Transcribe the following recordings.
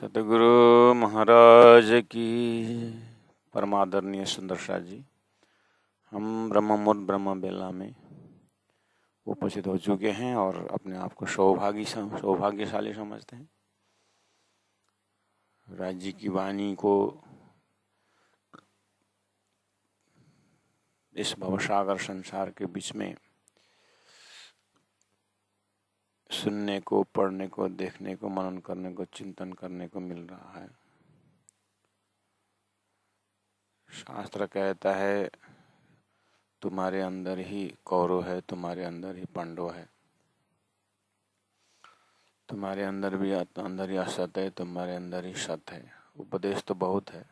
सतगुरु महाराज की परमादरणीय सुंदरसा जी, हम ब्रह्म मुहूर्त ब्रह्म बेला में उपस्थित हो चुके हैं और अपने आप को सौभाग्यशाली समझते हैं। राज्य की वाणी को इस भवसागर संसार के बीच में सुनने को, पढ़ने को, देखने को, मनन करने को, चिंतन करने को मिल रहा है। शास्त्र कहता है तुम्हारे अंदर ही कौरव है, तुम्हारे अंदर ही पांडव है, तुम्हारे अंदर ही असत है, तुम्हारे अंदर ही सत है। उपदेश तो बहुत है,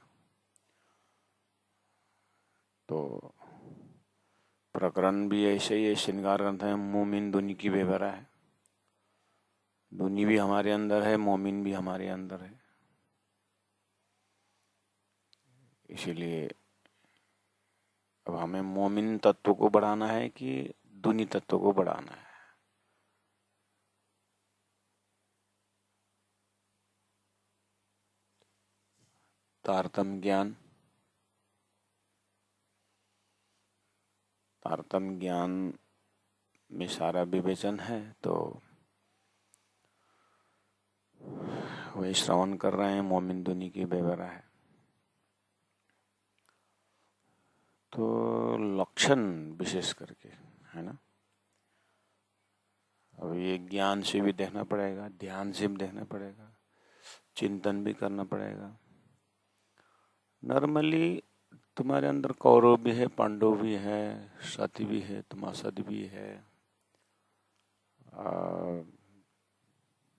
तो प्रकरण भी ऐसे ही है। श्रृंगार ग्रंथ है, मोमिन दुनी की बेवरा है। दुनी भी हमारे अंदर है, मोमिन भी हमारे अंदर है। इसीलिए अब हमें मोमिन तत्व को बढ़ाना है कि दुनी तत्व को बढ़ाना है। तारतम्य ज्ञान में सारा विवेचन है, तो वही श्रवण कर रहे हैं। मोमिन दुनी की बेवरा है। तो लक्षण विशेष करके है ना, अब ये ज्ञान से भी देखना पड़ेगा, ध्यान से भी देखना पड़ेगा, चिंतन भी करना पड़ेगा। नॉर्मली तुम्हारे अंदर कौरव भी है, पांडव भी है, सती भी है, तुम असत भी है,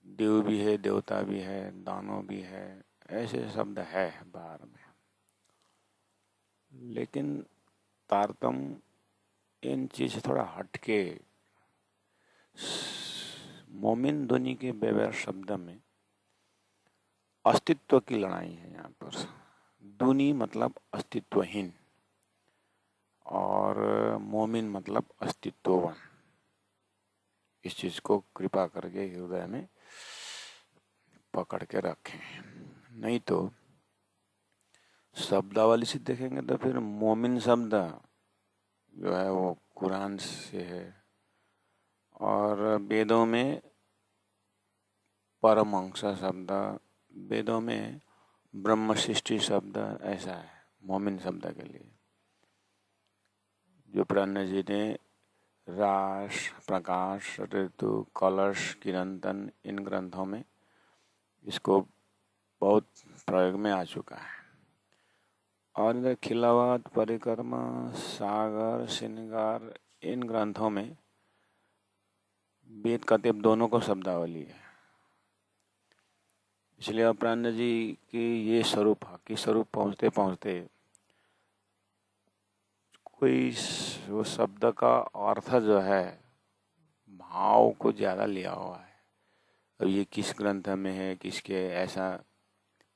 देव भी है, देवता भी है, दानव भी है, ऐसे शब्द है बाहर में। लेकिन तारतम्य इन चीज से थोड़ा हटके मोमिन दुनी के बेवैर शब्द में अस्तित्व की लड़ाई है। यहाँ पर दुनी मतलब अस्तित्वहीन और मोमिन मतलब अस्तित्ववान। इस चीज को कृपा करके हृदय में पकड़ के रखें, नहीं तो शब्दावली से देखेंगे तो फिर मोमिन शब्द जो है वो कुरान से है, और वेदों में परमहंस शब्द, वेदों में ब्रह्म सृष्टि शब्द ऐसा है मोमिन शब्द के लिए। जो प्राण जी ने रास, प्रकाश, ऋतु, कलश, किरंतन इन ग्रंथों में इसको बहुत प्रयोग में आ चुका है। और इधर खिलावत, परिक्रमा, सागर, श्रृंगार इन ग्रंथों में वेद कतिब दोनों को शब्दावली है। इसलिए अपरान्ह जी की ये स्वरूप, हकी स्वरूप पहुँचते पहुँचते कोई वो शब्द का अर्थ जो है भाव को ज्यादा लिया हुआ है। अब ये किस ग्रंथ में है, किसके, ऐसा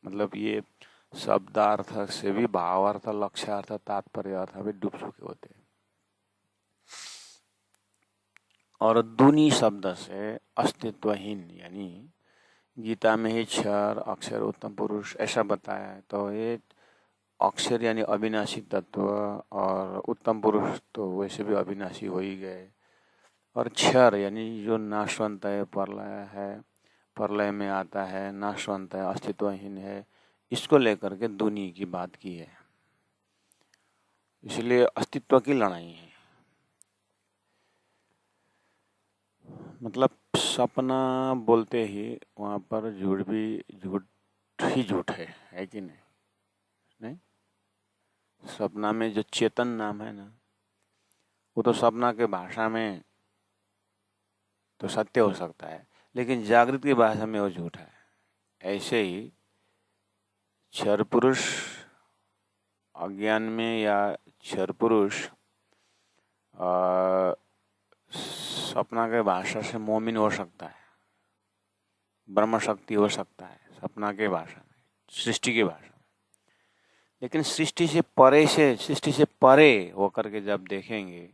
मतलब ये शब्दार्थ से भी भावार्थ, लक्ष्यार्थ, तात्पर्य अर्थ में डूब चुके होते हैं। और दुनी शब्द से अस्तित्वहीन, यानी गीता में ही क्षर, अक्षर, उत्तम पुरुष ऐसा बताया है। तो ये अक्षर यानी अविनाशी तत्व और उत्तम पुरुष तो वैसे भी अविनाशी हो ही गए, और क्षर यानी जो नाशवंत है, प्रलय में आता है, नाशवंत है, अस्तित्वहीन है, इसको लेकर के दुनी की बात की है। इसलिए अस्तित्व की लड़ाई है। मतलब सपना बोलते ही वहां पर झूठ ही झूठ है कि नहीं? नहीं, सपना में जो चेतन नाम है ना, वो तो सपना के भाषा में तो सत्य हो सकता है, लेकिन जागृत की भाषा में वो झूठ है। ऐसे ही क्षर पुरुष अज्ञान में, या क्षर पुरुष सपना के भाषा से मोमिन हो सकता है, ब्रह्म शक्ति हो सकता है सपना के भाषा में, सृष्टि की भाषा में। लेकिन सृष्टि से परे होकर के जब देखेंगे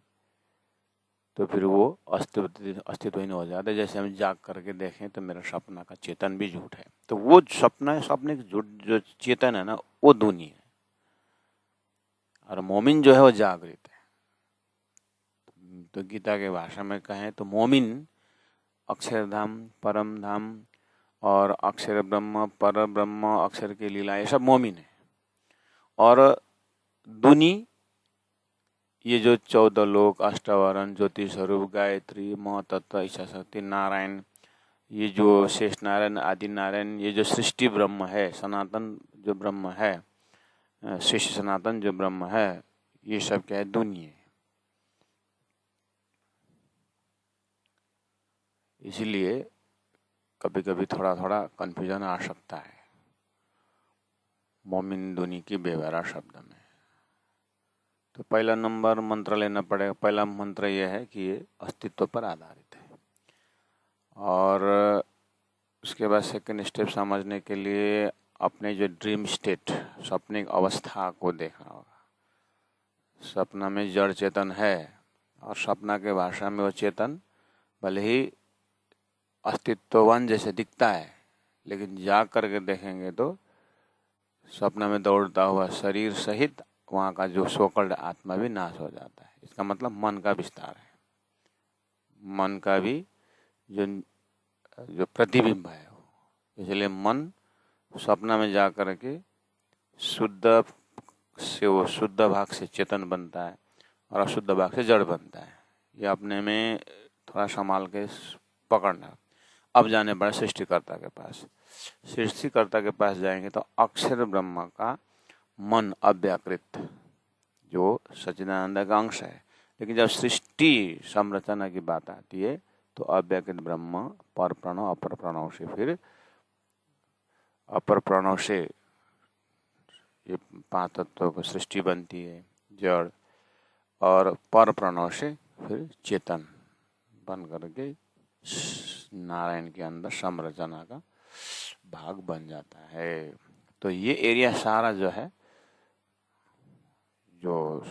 तो फिर वो अस्तित्वहीन हो जाता है। जैसे हम जाग करके देखें तो मेरा सपना का चेतन भी झूठ है। तो वो सपने की झूठ जो चेतन है ना, वो दूनी है, और मोमिन जो है वो जागृत है। तो गीता के भाषा में कहें तो मोमिन अक्षरधाम, परम धाम और अक्षर ब्रह्म, पर ब्रह्म, अक्षर की लीला, ये सब मोमिन है। और दुनी ये जो 14 लोक, अष्टावरण, ज्योति स्वरूप, गायत्री, महतत्व, इच्छा शक्ति, नारायण, ये जो शेष नारायण, आदि नारायण, ये जो सृष्टि ब्रह्म है, सनातन जो ब्रह्म है, शेष सनातन जो ब्रह्म है, ये सब क्या है? दुनिया है। इसीलिए कभी कभी थोड़ा थोड़ा कन्फ्यूजन आ सकता है मोमिन दुनी की बेवरा शब्द में। तो पहला नंबर मंत्र लेना पड़ेगा। पहला मंत्र यह है कि ये अस्तित्व पर आधारित है, और उसके बाद सेकंड स्टेप समझने के लिए अपने जो ड्रीम स्टेट, सपने की अवस्था को देखना होगा। सपना में जड़ चेतन है, और सपना के भाषा में वो चेतन भले ही अस्तित्ववान जैसे दिखता है, लेकिन जाग करके देखेंगे तो सपना में दौड़ता हुआ शरीर सहित वहाँ का जो सोकल्ड आत्मा भी नाश हो जाता है। इसका मतलब मन का विस्तार है, मन का भी जो जो प्रतिबिंब है वो। इसलिए मन सपना में जा कर के शुद्ध से वो शुद्ध भाग से चेतन बनता है, और अशुद्ध भाग से जड़ बनता है। ये अपने में थोड़ा संभाल के पकड़ना। अब जाने पड़े सृष्टिकर्ता के पास। सृष्टिकर्ता के पास जाएंगे तो अक्षर ब्रह्म का मन अव्याकृत, जो सच्चिदानंद का अंश है, लेकिन जब सृष्टि संरचना की बात आती है तो अव्याकृत ब्रह्म पर प्रणव अपर प्रणव से, फिर अपर प्रणव से ये 5 तत्वों की सृष्टि बनती है, जड़, और पर प्रणव से फिर चेतन बन करके नारायण के अंदर संरचना का भाग बन जाता है। तो ये एरिया सारा जो है, जो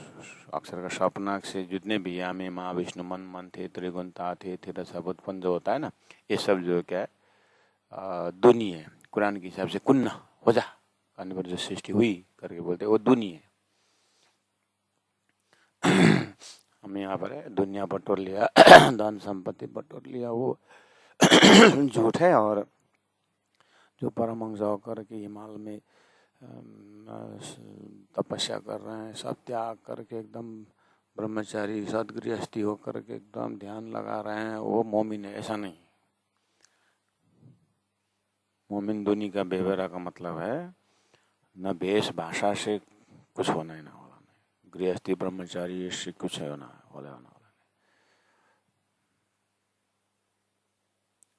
अक्षर का सपना से जितने भी यामी माँ विष्णु मन मन थे त्रिगुण थे थे सब उत्पन्न जो होता है ना, ये सब जो क्या है दुनिया है। कुरान के हिसाब से कुन्ना हो जा करने पर जो सृष्टि हुई करके बोलते हैं वो दुनिया है। हम यहाँ पर है दुनिया बटोर लिया, धन संपत्ति बटोर लिया, वो झूठ है। और जो परमहंस होकर के हिमालय में तपस्या कर रहे हैं, सब त्याग करके एकदम ब्रह्मचारी सदगृहस्थी होकर के एकदम ध्यान लगा रहे हैं, वो मोमिन है, ऐसा नहीं। मोमिन दुनी का बेवरा का मतलब है न वेश भाषा से कुछ होना ही ना होना नहीं, गृहस्थी ब्रह्मचारी इससे कुछ है ना होना नहीं।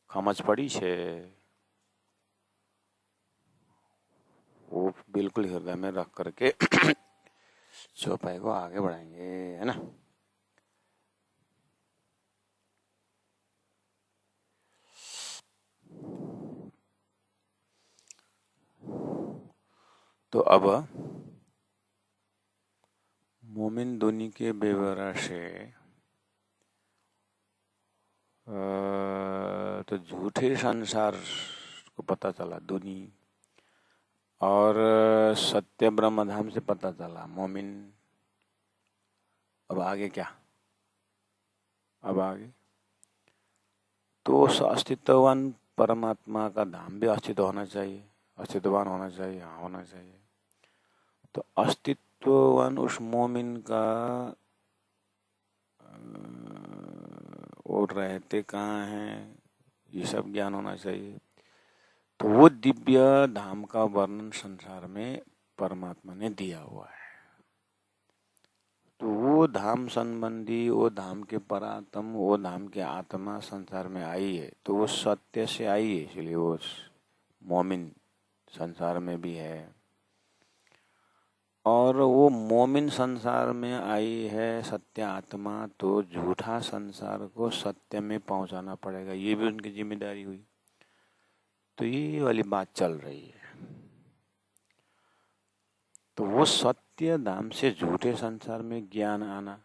समझ पड़ी छे? वो बिल्कुल हृदय में रख करके चौपाई को आगे बढ़ाएंगे, है ना। तो अब मोमिन दुनी के बेवरा से तो झूठे संसार को पता चला दुनी, और सत्य ब्रह्म धाम से पता चला मोमिन। अब आगे क्या? अब आगे तो अस्तित्ववान परमात्मा का धाम भी अस्तित्व होना चाहिए, अस्तित्ववान होना चाहिए, हाँ होना चाहिए। तो अस्तित्ववान उस मोमिन का और रहते कहाँ हैं, ये सब ज्ञान होना चाहिए। तो वो दिव्य धाम का वर्णन संसार में परमात्मा ने दिया हुआ है। तो वो धाम संबंधी, वो धाम के परात्म, वो धाम के आत्मा संसार में आई है, तो वो सत्य से आई है, इसलिए वो मोमिन संसार में भी है। और वो मोमिन संसार में आई है सत्य आत्मा, तो झूठा संसार को सत्य में पहुंचाना पड़ेगा, ये भी उनकी जिम्मेदारी हुई। तो ये वाली बात चल रही है। तो वो सत्य धाम से झूठे संसार में ज्ञान आना,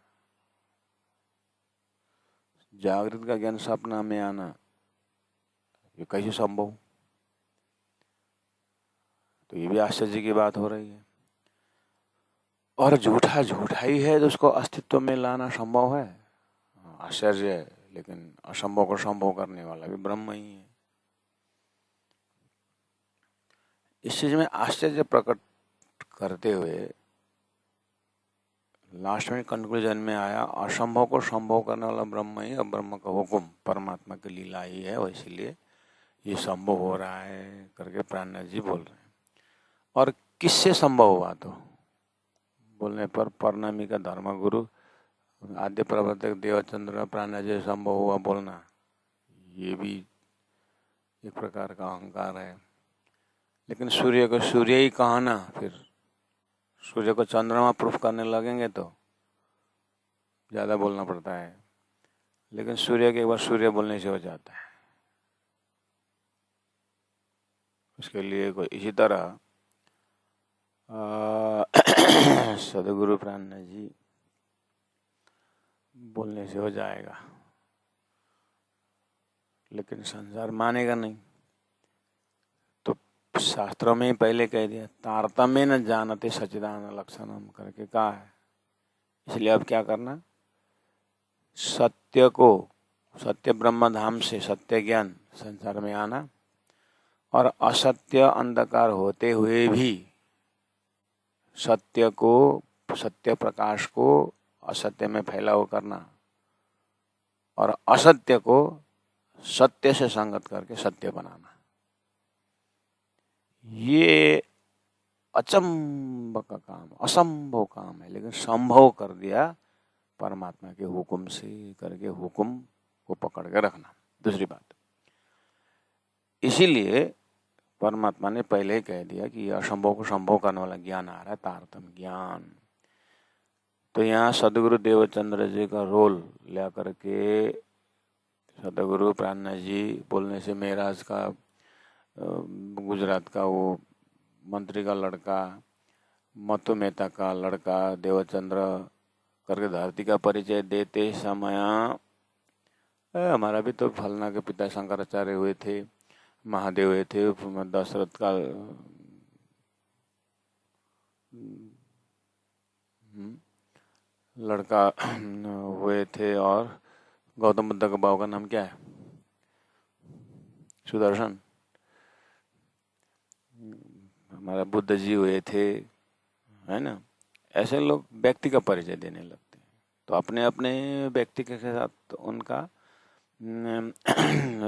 जागृत का ज्ञान सपना में आना, ये कैसे संभव? तो ये भी आश्चर्य की बात हो रही है। और झूठा झूठा ही है तो उसको अस्तित्व में लाना संभव है? आश्चर्य है, लेकिन असंभव को संभव करने वाला भी ब्रह्म ही है। इस चीज में आश्चर्य प्रकट करते हुए लास्ट में कंक्लूजन में आया, असंभव को संभव करने वाला ब्रह्म ही, और ब्रह्म का हुक्म परमात्मा की लीला ही है, और इसलिए ये संभव हो रहा है करके प्राणनाथ जी बोल रहे हैं। और किससे संभव हुआ? तो बोलने पर परनामी का धर्मगुरु आद्य प्रवर्तक देवचंद्र प्राणनाथ जी संभव हुआ बोलना, ये भी एक प्रकार का अहंकार है। लेकिन सूर्य को सूर्य ही कहा ना, फिर सूर्य को चंद्रमा प्रूफ करने लगेंगे तो ज़्यादा बोलना पड़ता है। लेकिन सूर्य के एक बार सूर्य बोलने से हो जाता है। उसके लिए कोई इसी तरह सदगुरु प्राणनाथ जी बोलने से हो जाएगा, लेकिन संसार मानेगा नहीं। तो शास्त्रों में ही पहले कह दिया, तारतम्य न जानते सच्चिदानंद लक्षणम करके कहा है। इसलिए अब क्या करना? सत्य को, सत्य ब्रह्म धाम से सत्य ज्ञान संसार में आना, और असत्य अंधकार होते हुए भी सत्य को, सत्य प्रकाश को असत्य में फैलाव करना, और असत्य को सत्य से संगत करके सत्य बनाना। ये अचंभ का काम, असंभव काम है, लेकिन संभव कर दिया परमात्मा के हुक्म से करके, हुक्म को पकड़ के रखना। दूसरी बात, इसीलिए परमात्मा ने पहले ही कह दिया कि असंभव को संभव करने वाला ज्ञान आ रहा है, तारतम्य ज्ञान। तो यहाँ सदगुरु देवचंद्र जी का रोल ले करके सदगुरु प्राणनाथ जी बोलने से महाराज का, गुजरात का वो मंत्री का लड़का, मथु मेहता का लड़का देवचंद्र करके धरती का परिचय देते समय, हमारा भी तो फलना के पिता शंकराचार्य हुए थे, महादेव हुए थे, दशरथ का लड़का हुए थे, और गौतम बुद्ध के बाबू का नाम क्या है? सुदर्शन। हमारा बुद्ध जी हुए थे, है ना? ऐसे लोग व्यक्ति का परिचय देने लगते हैं, तो अपने अपने व्यक्ति के साथ उनका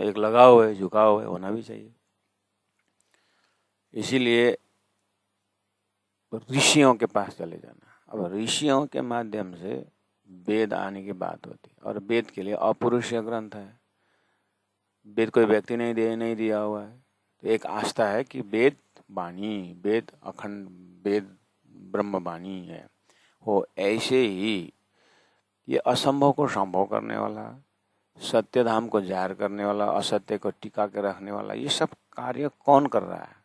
एक लगाव है, झुकाव है, होना भी चाहिए। इसीलिए ऋषियों के पास चले जाना। अब ऋषियों के माध्यम से वेद आने की बात होती है, और वेद के लिए अपौरुषीय ग्रंथ है। वेद कोई व्यक्ति नहीं दिया हुआ है। तो एक आस्था है कि वेद वाणी, वेद अखंड, वेद ब्रह्म वाणी है। हो ऐसे ही ये असंभव को संभव करने वाला, सत्य धाम को जाहिर करने वाला, असत्य को टिका के रखने वाला, ये सब कार्य कौन कर रहा है?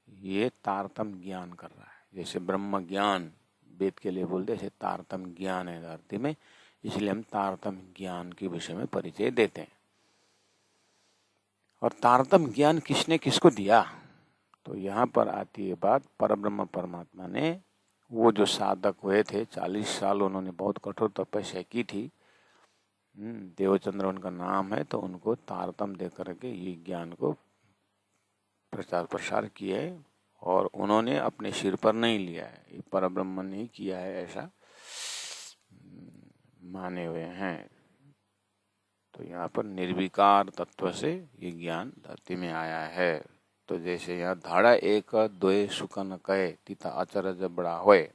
ये तारतम्य ज्ञान कर रहा है। जैसे ब्रह्म ज्ञान वेद के लिए बोलते, ऐसे तारतम्य ज्ञान है धरती में, इसलिए हम तारतम्य ज्ञान के विषय में परिचय देते हैं। और तारतम्य ज्ञान किसने किसको दिया? तो यहाँ पर आती है बात, परब्रह्म परमात्मा ने, वो जो साधक हुए थे 40 साल उन्होंने बहुत कठोर तपस्या की थी, देवचंद्र उनका नाम है, तो उनको तारतम्य दे करके ये ज्ञान को प्रचार प्रसार किया है। और उन्होंने अपने सिर पर नहीं लिया है, ये परब्रह्म ने किया है, ऐसा माने हुए हैं। तो यहाँ पर निर्विकार तत्व से ये ज्ञान धरती में आया है। तो जैसे यहाँ धाड़ा एक द्वय सुकन कहे तीता अचरज बड़ा होए,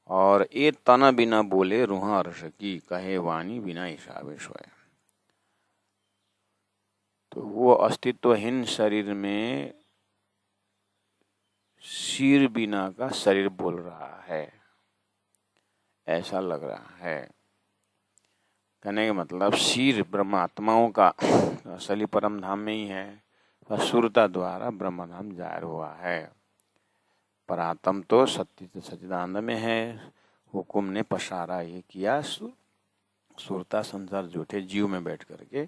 और ये तना बिना बोले रूहा अर्श की, कहे वाणी बिना हिसाबे सोए। तो वो अस्तित्वहीन शरीर में सिर बिना का शरीर बोल रहा है, ऐसा लग रहा है। कहने का मतलब सिर ब्रह्मात्माओं का असली परम धाम में ही है, सुरता द्वारा ब्रह्म धाम जाहिर हुआ है। पर आत्म तो सत्य सच्चिदानंद में है, हुकुम ने पसारा ये किया सुरता संसार झूठ है, जीव में बैठ करके,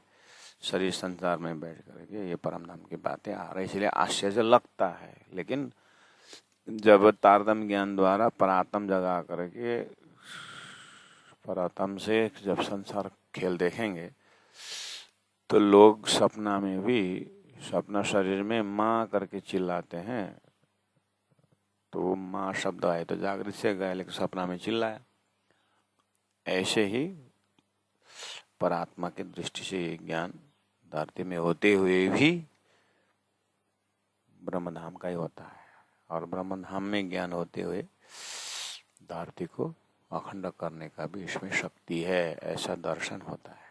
शरीर संसार में बैठ करके ये परम धाम की बातें आ रही, इसलिए आश्चर्य लगता है। लेकिन जब तारतम्य ज्ञान द्वारा परात्म जगा करके परात्म से जब संसार खेल देखेंगे तो लोग सपना में भी, सपना शरीर में माँ करके चिल्लाते हैं, तो माँ शब्द आए तो जागृत से गए, लेकिन सपना में चिल्लाया। ऐसे ही परात्मा की दृष्टि से ये ज्ञान धरती में होते हुए भी ब्रह्मधाम का ही होता है, और ब्रह्मधाम में ज्ञान होते हुए धरती को अखंड करने का भी इसमें शक्ति है, ऐसा दर्शन होता है।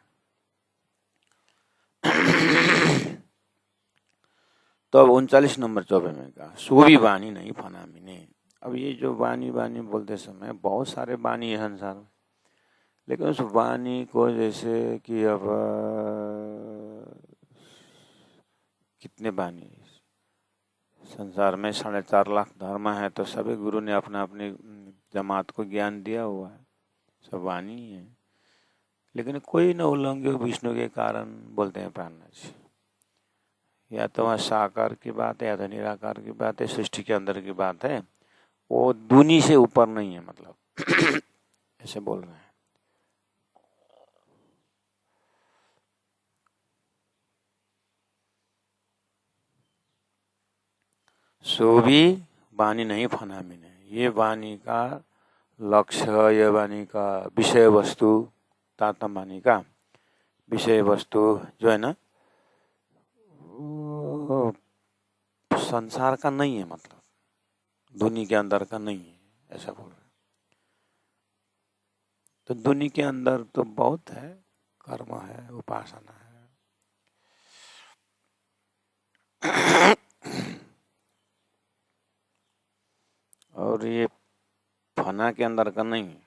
तो अब 39 नंबर 24 में कहा सो भी वाणी नहीं फना मिने। अब ये जो वाणी वाणी बोलते समय बहुत सारे वाणी है संसार में, लेकिन उस वाणी को जैसे कि अब कितने वाणी संसार में 4.5 लाख धर्म है, तो सभी गुरु ने अपना अपनी जमात को ज्ञान दिया हुआ है, सब वाणी है। लेकिन कोई न उल्लंघ्य विष्णु के कारण बोलते हैं प्राणनाथ। या तो वहाँ साकार की बात है या तो निराकार की बात है, सृष्टि के अंदर की बात है, वो दूनी से ऊपर नहीं है, मतलब ऐसे बोल रहे हैं। सो भी वाणी नहीं फना मिने, ये वाणी का लक्ष्य, ये वाणी का विषय वस्तु, तात्म वाणी का विषय वस्तु जो है ना, संसार का नहीं है, मतलब दुनिया के अंदर का नहीं है, ऐसा बोल रहे हैं। तो दुनिया के अंदर तो बहुत है, कर्म है, उपासना है। और ये फना के अंदर का नहीं है।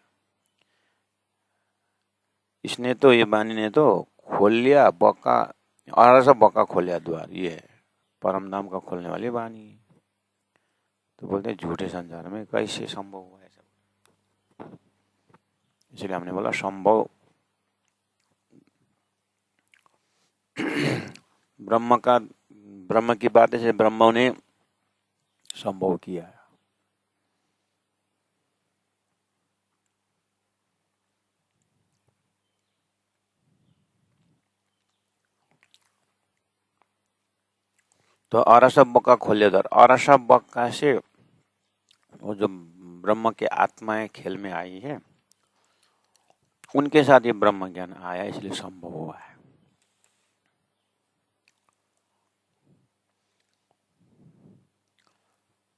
इसने तो, ये वाणी ने तो खोल लिया बका, और सब बका खोल लिया द्वार, ये है परम धाम का खोलने वाली वाणी। तो बोलते हैं झूठे संसार में कैसे संभव हुआ है सब, इसलिए हमने बोला संभव ब्रह्म का, ब्रह्म की बात है, ब्रह्म ने संभव किया है। तो औरसा बक्का खोले दर, औरसा बक्का से वो जो ब्रह्म के आत्माएं खेल में आई है, उनके साथ ये ब्रह्म ज्ञान आया, इसलिए संभव हुआ है।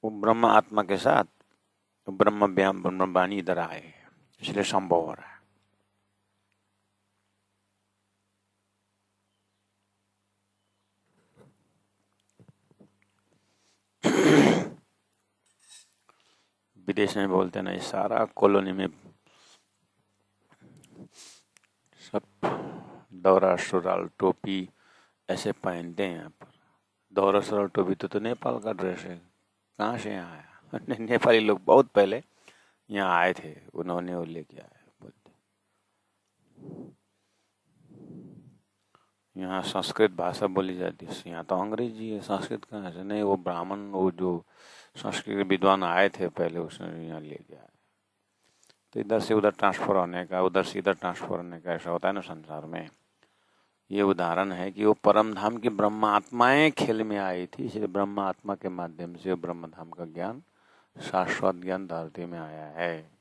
वो ब्रह्म आत्मा के साथ ब्रह्म वाणी इधर आए, इसलिए संभव हो रहा है। विदेश में बोलते हैं ना, सारा कॉलोनी में सब दौरा सुराल टोपी ऐसे पहनते हैं। यहाँ पर दौरा सुराल टोपी तो नेपाल का ड्रेस है, कहाँ से यहाँ आया? नेपाली लोग बहुत पहले यहाँ आए थे, उन्होंने वो लेके आए। बोलते यहाँ संस्कृत भाषा बोली जाती है, यहाँ तो अंग्रेजी है, संस्कृत कहाँ से? नहीं, वो ब्राह्मण, वो जो संस्कृत विद्वान आए थे पहले, उसने यहाँ लेके आए। तो इधर से उधर ट्रांसफर होने का, उधर से इधर ट्रांसफर होने का ऐसा होता है ना संसार में। ये उदाहरण है कि वो परम धाम की ब्रह्म आत्माएं खेल में आई थी, इसलिए ब्रह्म आत्मा के माध्यम से ब्रह्म धाम का ज्ञान, शाश्वत ज्ञान धरती में आया है।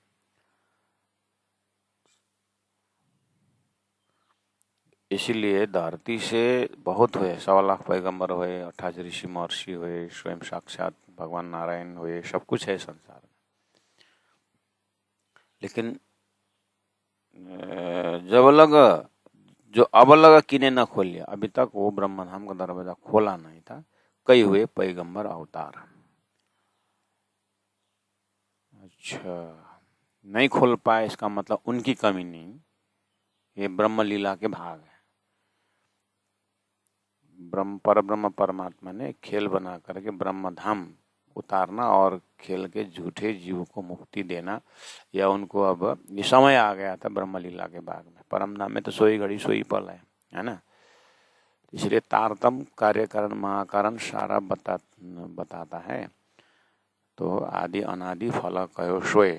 इसीलिए धरती से बहुत हुए, 1.25 लाख पैगंबर हुए, 28 ऋषि महर्षि हुए, स्वयं साक्षात भगवान नारायण हुए, सब कुछ है संसार में। लेकिन जब लगा, जो अब लगा किने न खोल लिया, अभी तक वो ब्रह्मधाम का दरवाजा खोला नहीं था। कई हुए पैगंबर अवतार। अच्छा, नहीं खोल पाए इसका मतलब उनकी कमी नहीं, ये ब्रह्म लीला के भाग है। ब्रह्म परब्रह्म परमात्मा ने खेल बना करके ब्रह्मधाम उतारना और खेल के झूठे जीव को मुक्ति देना, या उनको अब ये समय आ गया था ब्रह्मलीला के भाग में। परम धाम में तो सोई घड़ी सोई पल है ना। इसलिए तारतम कार्यकारण महाकारण सारा बताता है। तो आदि अनादि फल कयो सोए,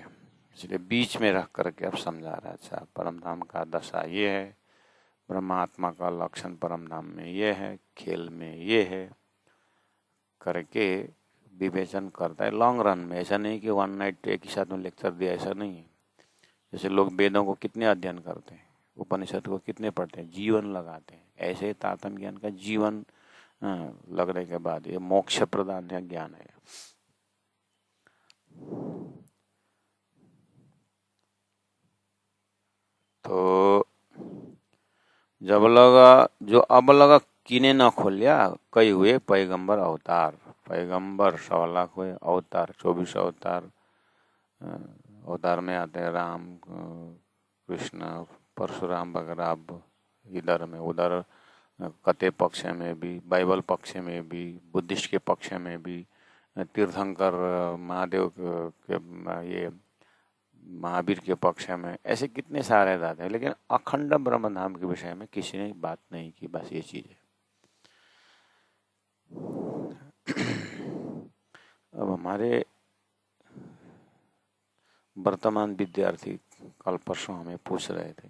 इसलिए बीच में रख करके अब समझा रहा है। अच्छा, परम धाम का दशा ये है, ब्रह्मात्मा का लक्षण परम धाम में ये है, खेल में ये है करके विवेचन करता है लॉन्ग रन में। ऐसा नहीं कि वन नाइट एक ही साथ में लेक्चर दिया, ऐसा नहीं है। जैसे लोग वेदों को कितने अध्ययन करते हैं, उपनिषद को कितने पढ़ते हैं, जीवन लगाते हैं, ऐसे ही तारतम्य ज्ञान का जीवन लगने के बाद ये मोक्ष प्रदान ज्ञान है। तो जब लगा जो अब लगा किने न खोलिया, कई हुए पैगंबर अवतार। पैगंबर 1.25 लाख हुए, अवतार 24 अवतार। अवतार में आते हैं राम, कृष्ण, परशुराम वगैरह। अब इधर में उधर कते पक्ष में भी, बाइबल पक्ष में भी, बुद्धिस्ट के पक्ष में भी, तीर्थंकर महादेव के ये महावीर के पक्ष में, ऐसे कितने सारे जाते हैं। लेकिन अखंड ब्रह्म धाम के विषय में किसी ने बात नहीं की। बस ये चीज है। अब हमारे वर्तमान विद्यार्थी कल परसों हमें पूछ रहे थे,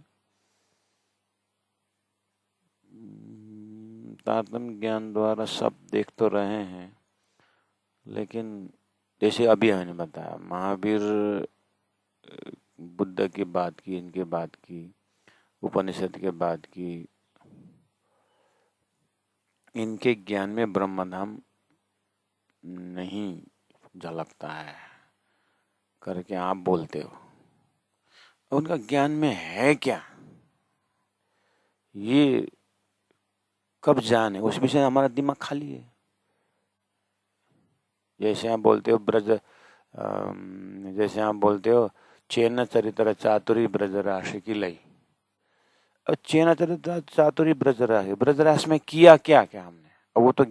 तारतम्य ज्ञान द्वारा सब देख तो रहे हैं, लेकिन जैसे अभी मैंने बताया महावीर बुद्ध की बात की, इनके बात की, उपनिषद के बात की, इनके ज्ञान में ब्रह्मधाम नहीं झलकता है करके आप बोलते हो। उनका ज्ञान में है क्या, ये कब जाने, उस विषय में हमारा दिमाग खाली है। जैसे आप बोलते हो जैसे आप बोलते हो चेन चरित्र चातुरी ब्रज राशि की लई। अब चेन चरित्र चातुरी ब्रज राशि में किया क्या क्या हमने, अब वो तो